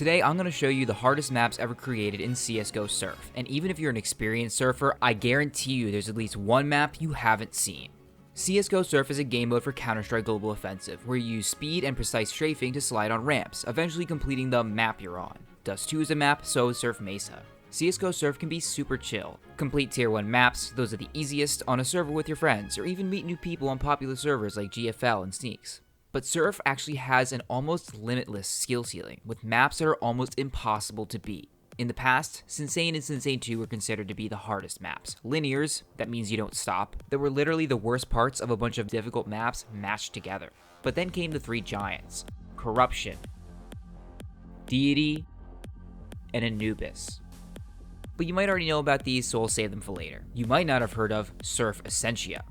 Today, I'm going to show you the hardest maps ever created in CSGO Surf, and even if you're an experienced surfer, I guarantee you there's at least one map you haven't seen. CSGO Surf is a game mode for Counter-Strike Global Offensive, where you use speed and precise strafing to slide on ramps, eventually completing the map you're on. Dust 2 is a map, so is Surf Mesa. CSGO Surf can be super chill. Complete Tier 1 maps, those are the easiest, on a server with your friends, or even meet new people on popular servers like GFL and Sneaks. But Surf actually has an almost limitless skill ceiling, with maps that are almost impossible to beat. In the past, Sinsane and Sinsane 2 were considered to be the hardest maps. Linears, that means you don't stop, that were literally the worst parts of a bunch of difficult maps mashed together. But then came the three giants: Corruption, Deity, and Anubis. But you might already know about these, so I'll save them for later. You might not have heard of Surf Essentia.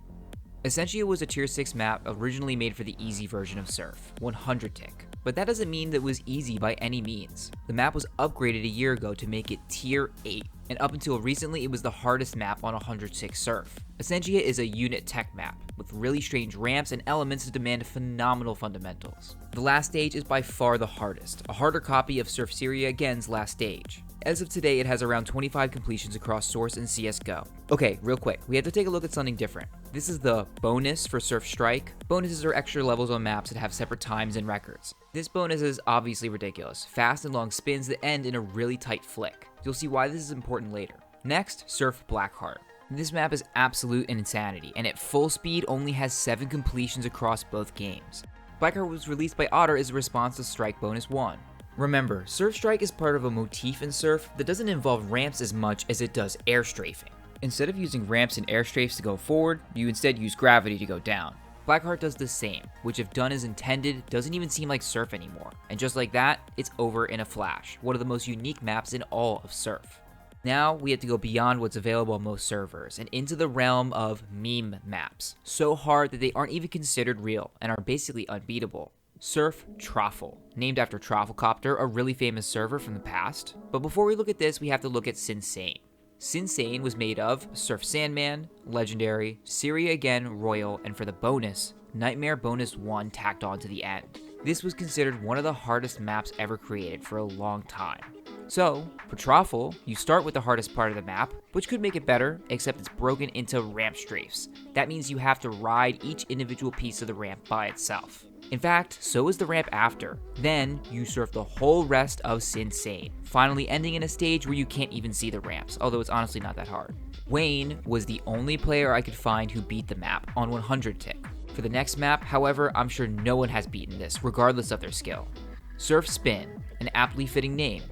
Essentia was a tier 6 map originally made for the easy version of Surf, 100 tick. But that doesn't mean that it was easy by any means. The map was upgraded a year ago to make it tier 8, and up until recently it was the hardest map on 106 Surf. Essentia is a unit tech map, with really strange ramps and elements that demand phenomenal fundamentals. The last stage is by far the hardest, a harder copy of Surf Syria Again's last stage. As of today, it has around 25 completions across Source and CSGO. Okay, real quick, we have to take a look at something different. This is the bonus for Surf Strike. Bonuses are extra levels on maps that have separate times and records. This bonus is obviously ridiculous, fast and long spins that end in a really tight flick. You'll see why this is important later. Next, Surf Blackheart. This map is absolute insanity, and at full speed only has 7 completions across both games. Blackheart was released by Otter as a response to Strike Bonus 1. Remember, Surf Strike is part of a motif in Surf that doesn't involve ramps as much as it does air strafing. Instead of using ramps and air strafes to go forward, you instead use gravity to go down. Blackheart does the same, which if done as intended, doesn't even seem like Surf anymore. And just like that, it's over in a flash, one of the most unique maps in all of Surf. Now, we have to go beyond what's available on most servers, and into the realm of meme maps. So hard that they aren't even considered real, and are basically unbeatable. Surf Troffle, named after Trofflecopter, a really famous server from the past. But before we look at this, we have to look at Sinsane. Sinsane was made of Surf Sandman, Legendary, Syria Again, Royal, and for the bonus, Nightmare Bonus 1 tacked on to the end. This was considered one of the hardest maps ever created for a long time. So, for Troffle, you start with the hardest part of the map, which could make it better, except it's broken into ramp strafes. That means you have to ride each individual piece of the ramp by itself. In fact, so is the ramp after. Then, you surf the whole rest of Sinsane, finally ending in a stage where you can't even see the ramps, although it's honestly not that hard. Wayne was the only player I could find who beat the map on 100 tick. For the next map, however, I'm sure no one has beaten this, regardless of their skill. Surf Spin, an aptly fitting name.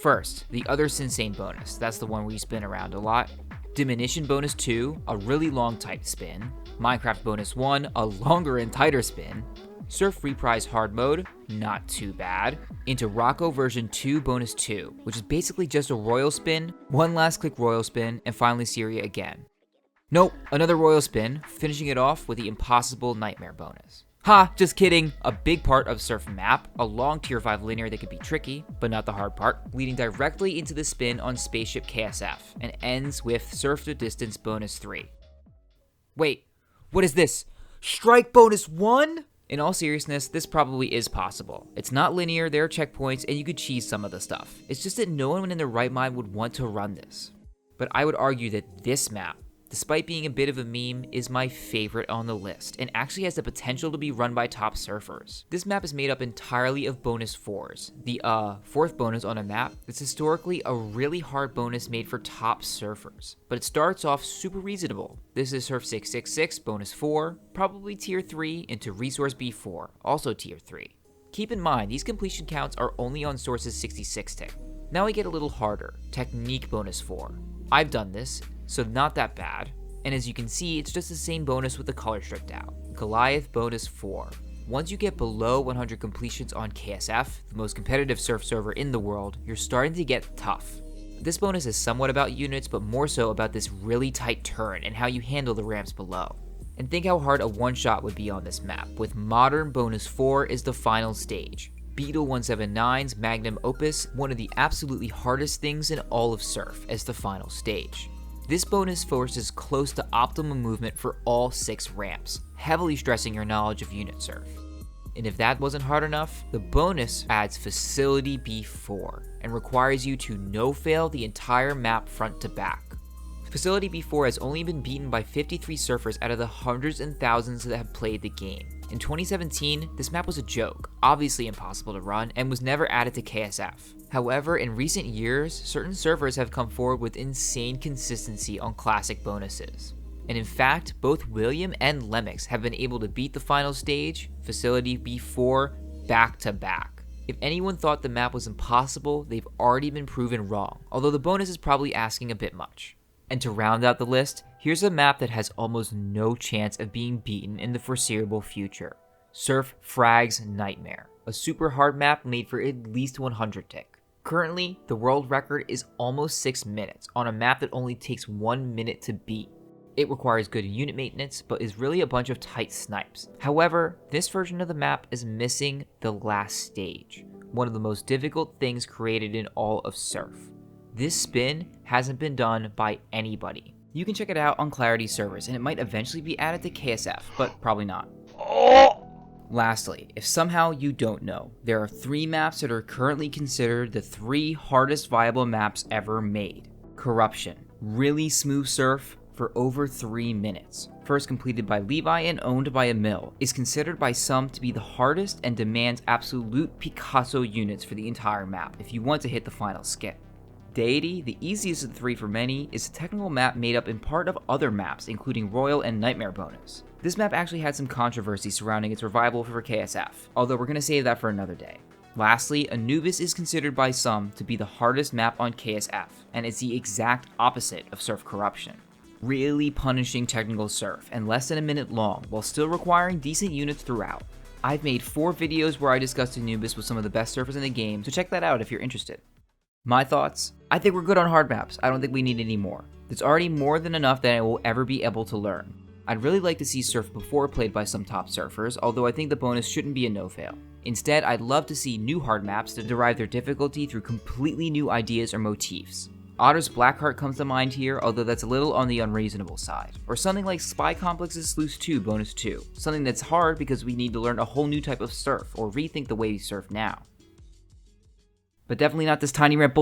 First, the other Sinsane bonus, that's the one where you spin around a lot. Diminution Bonus 2, a really long tight spin. Minecraft Bonus 1, a longer and tighter spin. Surf Reprise Hard Mode, not too bad. Into Rocco version 2 Bonus 2, which is basically just a royal spin, one last click royal spin, and finally Syria Again. Nope, another royal spin, finishing it off with the impossible Nightmare bonus. Ha, just kidding. A big part of Surf map, a long tier 5 linear that could be tricky, but not the hard part, leading directly into the spin on Spaceship KSF, and ends with Surf to Distance Bonus 3. Wait, what is this? Strike Bonus 1? In all seriousness, this probably is possible. It's not linear, there are checkpoints, and you could cheese some of the stuff. It's just that no one in their right mind would want to run this. But I would argue that this map, despite being a bit of a meme, is my favorite on the list, and actually has the potential to be run by top surfers. This map is made up entirely of bonus 4s. The fourth bonus on a map is historically a really hard bonus made for top surfers, but it starts off super reasonable. This is Surf 666 bonus 4, probably tier 3, into Resource B4, also tier 3. Keep in mind, these completion counts are only on Source's 66 tick. Now we get a little harder, Technique bonus 4. I've done this, so not that bad, and as you can see, it's just the same bonus with the color stripped out. Goliath bonus 4. Once you get below 100 completions on KSF, the most competitive surf server in the world, you're starting to get tough. This bonus is somewhat about units, but more so about this really tight turn and how you handle the ramps below. And think how hard a one-shot would be on this map, with Modern bonus 4 is the final stage. Beetle 179's Magnum Opus, one of the absolutely hardest things in all of Surf, as the final stage. This bonus forces close to optimum movement for all 6 ramps, heavily stressing your knowledge of unit surf. And if that wasn't hard enough, the bonus adds Facility B4 and requires you to no-fail the entire map front to back. Facility B4 has only been beaten by 53 surfers out of the hundreds and thousands that have played the game. In 2017, this map was a joke, obviously impossible to run, and was never added to KSF. However, in recent years, certain servers have come forward with insane consistency on classic bonuses. And in fact, both William and Lemix have been able to beat the final stage, Facility B4, back to back. If anyone thought the map was impossible, they've already been proven wrong, although the bonus is probably asking a bit much. And to round out the list, here's a map that has almost no chance of being beaten in the foreseeable future. Surf Frag's Nightmare, a super hard map made for at least 100 tick. Currently, the world record is almost 6 minutes on a map that only takes 1 minute to beat. It requires good unit maintenance, but is really a bunch of tight snipes. However, this version of the map is missing the last stage, one of the most difficult things created in all of Surf. This spin hasn't been done by anybody. You can check it out on Clarity servers, and it might eventually be added to KSF, but probably not. Lastly, if somehow you don't know, there are 3 maps that are currently considered the 3 hardest viable maps ever made. Corruption, really smooth surf for over 3 minutes. First completed by Levi and owned by a mill, is considered by some to be the hardest and demands absolute Picasso units for the entire map if you want to hit the final skip. Deity, the easiest of the 3 for many, is a technical map made up in part of other maps, including Royal and Nightmare bonus. This map actually had some controversy surrounding its revival for KSF, although we're going to save that for another day. Lastly, Anubis is considered by some to be the hardest map on KSF, and it's the exact opposite of Surf Corruption. Really punishing technical surf, and less than a minute long, while still requiring decent units throughout. I've made 4 videos where I discussed Anubis with some of the best surfers in the game, so check that out if you're interested. My thoughts? I think we're good on hard maps. I don't think we need any more. There's already more than enough that I will ever be able to learn. I'd really like to see Surf Before played by some top surfers, although I think the bonus shouldn't be a no-fail. Instead, I'd love to see new hard maps that derive their difficulty through completely new ideas or motifs. Otter's Blackheart comes to mind here, although that's a little on the unreasonable side. Or something like Spy Complex's Sluice 2 Bonus 2, something that's hard because we need to learn a whole new type of surf or rethink the way we surf now. But definitely not this tiny rant bullshit.